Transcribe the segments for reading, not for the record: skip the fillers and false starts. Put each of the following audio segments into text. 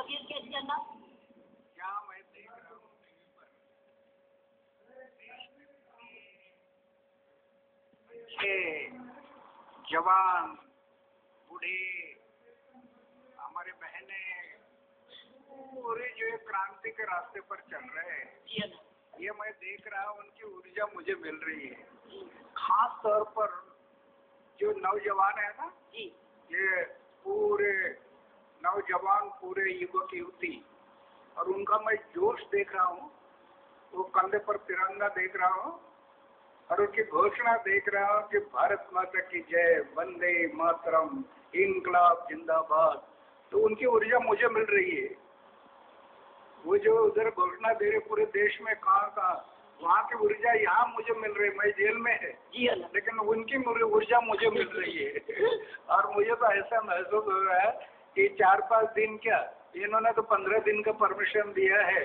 आगे कैसे करना? क्या मैं देख रहा हूँ टीवी पर, बच्चे, जवान, बूढ़े, हमारे बहने पूरे जो क्रांति के रास्ते पर चल रहे हैं, ये मैं देख रहा हूँ, उनकी ऊर्जा मुझे मिल रही है। खास तौर पर जो नौजवान है ना जी, ये पूरे नौजवान, पूरे युवक युवती, और उनका मैं जोश देख रहा हूँ। वो कंधे पर तिरंगा देख रहा हूँ और उनकी घोषणा देख रहा हूँ कि भारत माता की जय, वंदे मातरम, इनकलाब जिंदाबाद। तो उनकी ऊर्जा मुझे मिल रही है। वो जो उधर घोषणा दे रहे पूरे देश में, कहाँ वहाँ की ऊर्जा यहाँ मुझे मिल रही है। मैं जेल में है लेकिन उनकी ऊर्जा मुझे मिल रही है। और मुझे तो ऐसा महसूस हो रहा है कि 4-5 दिन क्या, इन्होंने तो 15 दिन का परमिशन दिया है,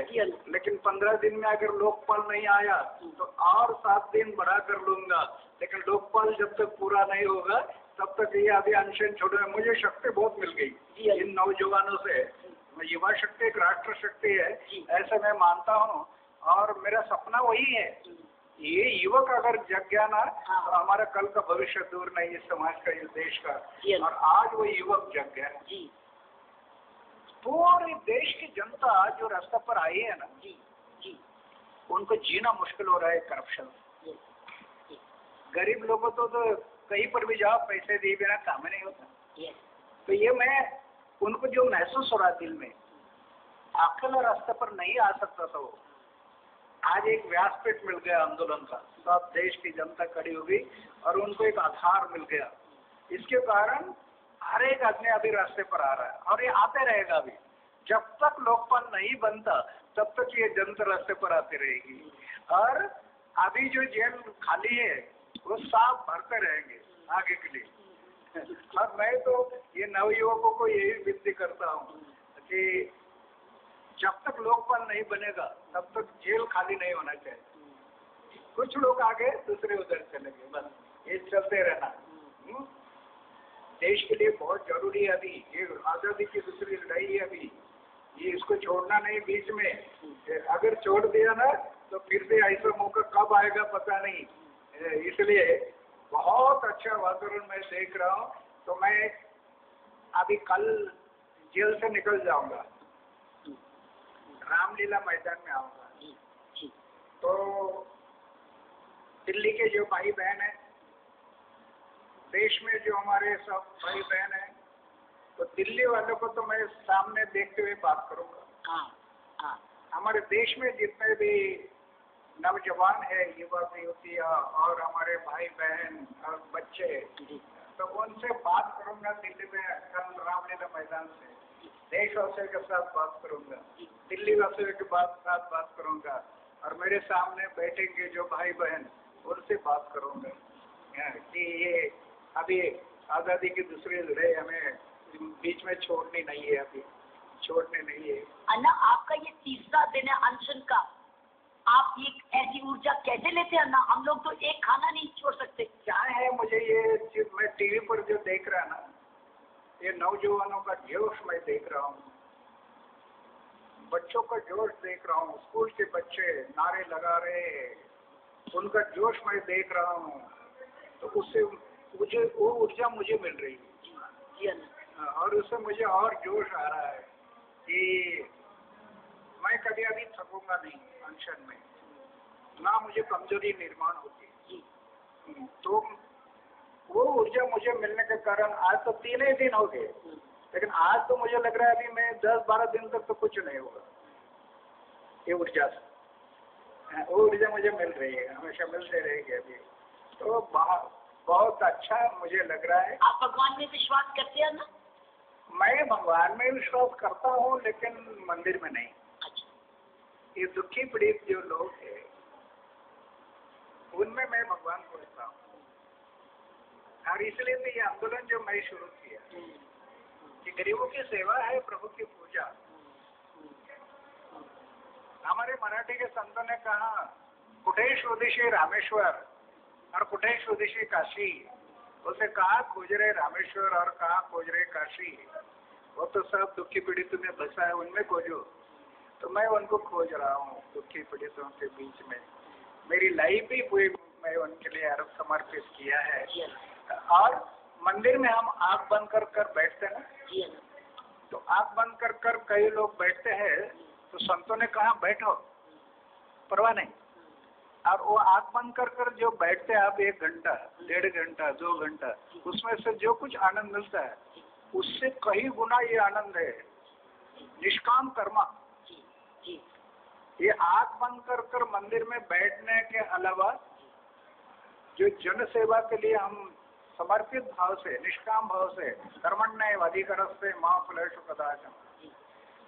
लेकिन 15 दिन में अगर लोकपाल नहीं आया तो और 7 दिन बढ़ा कर लूंगा। लेकिन लोकपाल जब तक पूरा नहीं होगा तब तक ये अभी अनशन छोड़े। मुझे शक्ति बहुत मिल गई इन नौजवानों से। युवा शक्ति एक राष्ट्र शक्ति है, ऐसा मैं मानता हूँ। और मेरा सपना वही है, ये युवक अगर जग गया ना तो हमारा कल का भविष्य दूर नहीं है, समाज का, इस देश का। और आज वो युवक जग गया। पूरे देश की जनता जो रास्ते पर आई है ना जी, उनको जीना मुश्किल हो रहा है करप्शन। गरीब लोगों तो कहीं पर भी जाओ, पैसे दिए बिना काम नहीं होता। तो ये मैं उनको जो महसूस हो रहा है दिल में, अकेला रास्ते पर नहीं आ सकता था वो। आज एक व्यासपीठ मिल गया आंदोलन का, सब देश की जनता खड़ी होगी और उनको एक आधार मिल गया। इसके कारण हर एक आदमी अभी रास्ते पर आ रहा है और ये आते रहेगा। अभी जब तक लोकपाल नहीं बनता तब तक ये जनता रास्ते पर आती रहेगी। और अभी जो जेल खाली है वो साफ भरते रहेंगे आगे के लिए। और मैं तो ये नवयुवकों को यही विनती करता हूँ कि जब तक लोकपाल नहीं बनेगा तब तक जेल खाली नहीं होना चाहिए। कुछ लोग आगे, दूसरे उधर चलेंगे, बस ये चलते रहना। देश के लिए बहुत जरूरी है अभी। ये आजादी की दूसरी लड़ाई है अभी, ये इसको छोड़ना नहीं बीच में। अगर छोड़ दिया ना तो फिर से ऐसा मौका कब आएगा पता नहीं। इसलिए बहुत अच्छा वातावरण मैं देख रहा हूँ। तो मैं अभी कल जेल से निकल जाऊंगा, रामलीला मैदान में आऊंगा। तो दिल्ली के जो भाई बहन हैं, देश में जो हमारे सब भाई बहन हैं, तो दिल्ली वालों को तो मैं सामने देखते हुए बात करूंगा। हमारे देश में जितने भी नौजवान है, युवक युवतियाँ और हमारे भाई बहन और बच्चे, तो उनसे बात करूंगा दिल्ली में कल रामलीला मैदान से। देशवासियों के साथ बात करूंगा, दिल्ली वासियों के साथ बात करूंगा, और मेरे सामने बैठेंगे जो भाई बहन, उनसे बात करूंगा कि ये अभी आज़ादी की दूसरी लड़ाई हमें बीच में छोड़नी नहीं है, अभी छोड़नी नहीं है। अन्ना, आपका ये तीसरा दिन है अनशन का, आप ये ऐसी ऊर्जा कैसे लेते हैं अन्ना? हम लोग तो एक खाना नहीं छोड़ सकते। क्या है, मुझे ये मैं टीवी पर जो देख रहा ना, ये नौजवानों का जोश मैं देख रहा हूँ, बच्चों का जोश देख रहा हूँ। स्कूल के बच्चे नारे लगा रहे, उनका जोश मैं देख रहा हूँ। तो उससे मुझे वो ऊर्जा मुझे मिल रही है और उससे मुझे और जोश आ रहा है कि मैं कभी अभी थकूंगा नहीं अनशन में, ना मुझे कमजोरी निर्माण होती। तो वो ऊर्जा मुझे मिलने के कारण आज तो 3 ही दिन हो गए, लेकिन आज तो मुझे लग रहा है अभी मैं 10-12 दिन तक तो कुछ नहीं होगा ये ऊर्जा से। वो ऊर्जा मुझे मिल रही है, हमेशा मिलते रहेगी अभी। तो बहुत अच्छा मुझे लग रहा है। आप भगवान में विश्वास करते हैं ना? मैं भगवान में विश्वास करता हूँ, लेकिन मंदिर में नहीं। अच्छा। ये दुखी पीड़ित जो लोग हैं उनमें मैं भगवान को देखता हूँ। और इसलिए तो ये आंदोलन जो मैं शुरू किया कि गरीबों की सेवा है प्रभु की पूजा। हमारे मराठी के संतों ने कहा, कुठे स्वदेशी रामेश्वर और कुठे स्वदेशी काशी। उसे कहा खोज रहे रामेश्वर और कहा खोज रहे काशी। वो तो सब दुखी पीड़ितों में बसा है, उनमें खोजो। तो मैं उनको खोज रहा हूँ दुखी पीड़ितों के बीच में। मेरी लाइफ ही पूरी मैं उनके लिए अर्प समर्पित किया है। और मंदिर में हम आंख बंद कर बैठते हैं ना, तो आंख बंद कर कई लोग बैठते हैं, तो संतों ने कहा बैठो, परवाह नहीं। और वो आंख बंद कर जो बैठते हैं आप 1 घंटा, 1.5 घंटा, 2 घंटा, उसमें से जो कुछ आनंद मिलता है उससे कई गुना ये आनंद है निष्काम कर्मा। ये आंख बंद कर मंदिर में बैठने के अलावा जो जन सेवा के लिए हम समर्पित भाव से, निष्काम भाव से, कर्मण्येव अधिकारस्ते मा फलेषु कदाचन,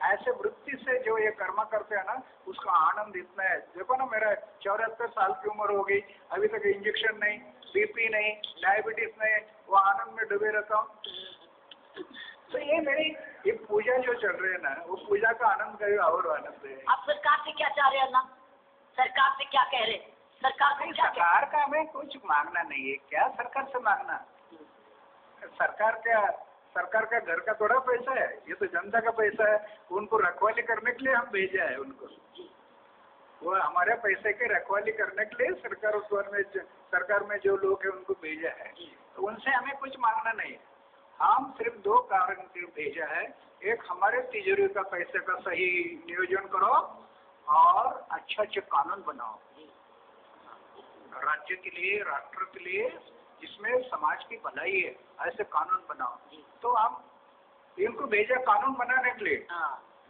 ऐसे वृत्ति से जो ये कर्म करते हैं ना, उसका आनंद इतना है। देखो ना, मेरा 74 साल की उम्र हो गई, अभी तक इंजेक्शन नहीं, बीपी नहीं, डायबिटीज नहीं, वो आनंद में डूबे रहता हूँ। तो ये मेरी ये पूजा जो चल रही है ना, वो पूजा का आनंद का और आनंद है। आप सरकार से क्या चाह रहे हैं ना? सरकार से क्या कह रहे? सरकार का हमें कुछ मांगना नहीं है। क्या सरकार से मांगना? सरकार का घर का थोड़ा पैसा है, ये तो जनता का पैसा है। उनको रखवाली करने के लिए हम भेजा है उनको, वो हमारे पैसे की रखवाली करने के लिए सरकार में जो लोग हैं उनको भेजा है। तो उनसे हमें कुछ मांगना नहीं है। हम सिर्फ 2 कारण के भेजा है। एक, हमारे तिजोरी का पैसे का सही नियोजन करो और अच्छे कानून बनाओ राज्य के लिए, राष्ट्र के लिए, जिसमें समाज की भलाई है, ऐसे कानून बनाओ। तो हम इनको भेजा कानून बनाने के लिए,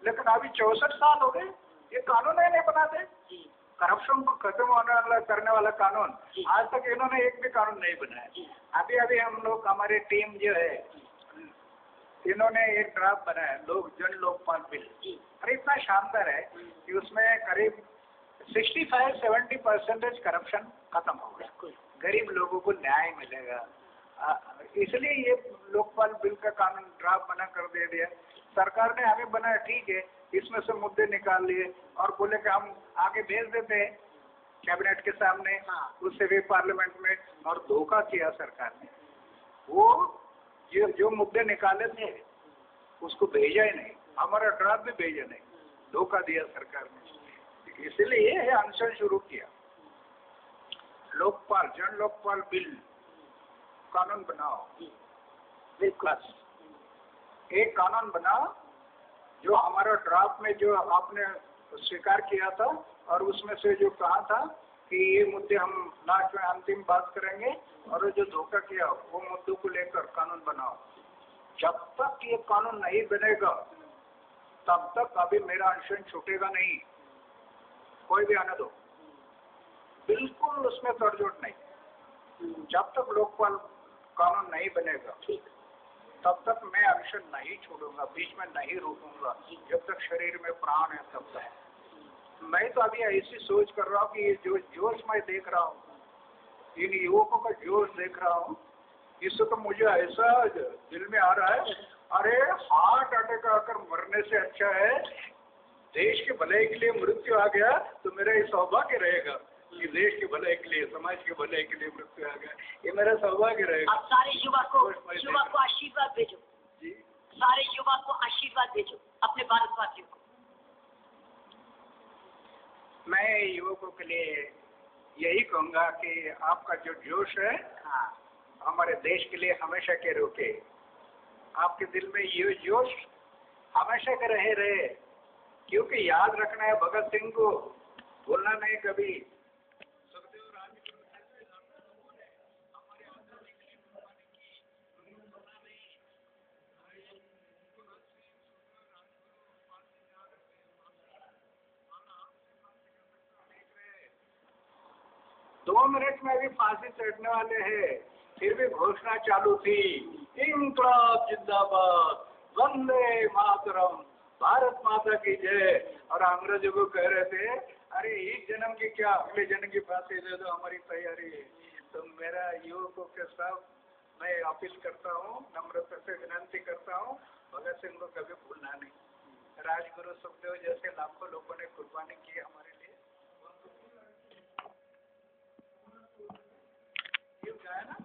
लेकिन अभी 64 साल हो गए, ये कानून ही नहीं बनाते। करप्शन को खत्म करने वाला कानून आज तक इन्होंने एक भी कानून नहीं बनाया। अभी हम लोग, हमारी टीम जो है, इन्होंने एक ड्राफ्ट बनाया, जन लोकपाल बिल। और इतना शानदार है कि उसमें करीब 65-70% करप्शन खत्म होगा, गरीब लोगों को न्याय मिलेगा। इसलिए ये लोकपाल बिल का कानून ड्राफ्ट बना कर दे दिया सरकार ने। हमें बनाया, ठीक है, इसमें से मुद्दे निकाल लिए और बोले कि हम आगे भेज देते हैं कैबिनेट के सामने, उससे भी पार्लियामेंट में। और धोखा किया सरकार ने, वो जो मुद्दे निकाले थे उसको भेजा ही नहीं, हमारा ड्राफ्ट भी भेजा नहीं, धोखा दिया सरकार ने। इसलिए ये अनशन शुरू किया, लोकपाल, जन लोकपाल बिल कानून बनाओ। बिल्कुल एक कानून बनाओ जो हमारा ड्राफ्ट में जो आपने स्वीकार किया था और उसमें से जो कहा था कि ये मुद्दे हम लास्ट में अंतिम बात करेंगे, और जो धोखा किया वो मुद्दों को लेकर कानून बनाओ। जब तक ये कानून नहीं बनेगा तब तक अभी मेरा अनशन छूटेगा नहीं, कोई भी आने दो, बिल्कुल उसमें तड़जोड़ नहीं। जब तक लोकपाल कानून नहीं बनेगा तब तक मैं अनशन नहीं छोड़ूंगा, बीच में नहीं रोकूंगा, जब तक शरीर में प्राण है तब तक। मैं तो अभी ऐसी सोच कर रहा हूँ कि ये जो जोश मैं देख रहा हूँ, इन युवकों का जोश देख रहा हूँ, इससे तो मुझे ऐसा दिल में आ रहा है, अरे हार्ट अटैक आकर मरने से अच्छा है देश के भलाई के लिए मृत्यु आ गया तो मेरा ये सौभाग्य रहेगा कि देश के भलाई के लिए, समाज के भलाई के लिए मृत्यु आ गया, ये मेरा सौभाग्य रहेगा। अब सारे युवा को आशीर्वाद भेजो जी, सारे युवा को आशीर्वाद भेजो अपने भारतवासियों को। मैं युवकों के लिए यही कहूँगा कि आपका जो जोश है हमारे देश के लिए हमेशा के रोके। आपके दिल में ये जोश हमेशा के रहे, क्योंकि याद रखना है भगत सिंह को, भूलना नहीं कभी। सुखदेव राजगुरु ऐसे लोगों ने हमारे आजादी के लिए कुर्बानी की, उन्हें भूलना नहीं। 2 मिनट में भी फांसी चढ़ने वाले हैं, फिर भी घोषणा चालू थी, इंकलाब जिंदाबाद, वंदे मातरम, भारत माता की जय। और अंग्रेजों को कह रहे थे, अरे एक जन्म की क्या, अगले जन्म की फांसी दे दो, हमारी तैयारी है। तो मेरा युवकों के साथ मैं अपील करता हूँ, नम्रता से विनती करता हूँ, भगत सिंह को कभी भूलना नहीं। राजगुरु सुखदेव जैसे लाखों लोगों ने कुर्बानी की हमारे लिए, ये क्या है ना।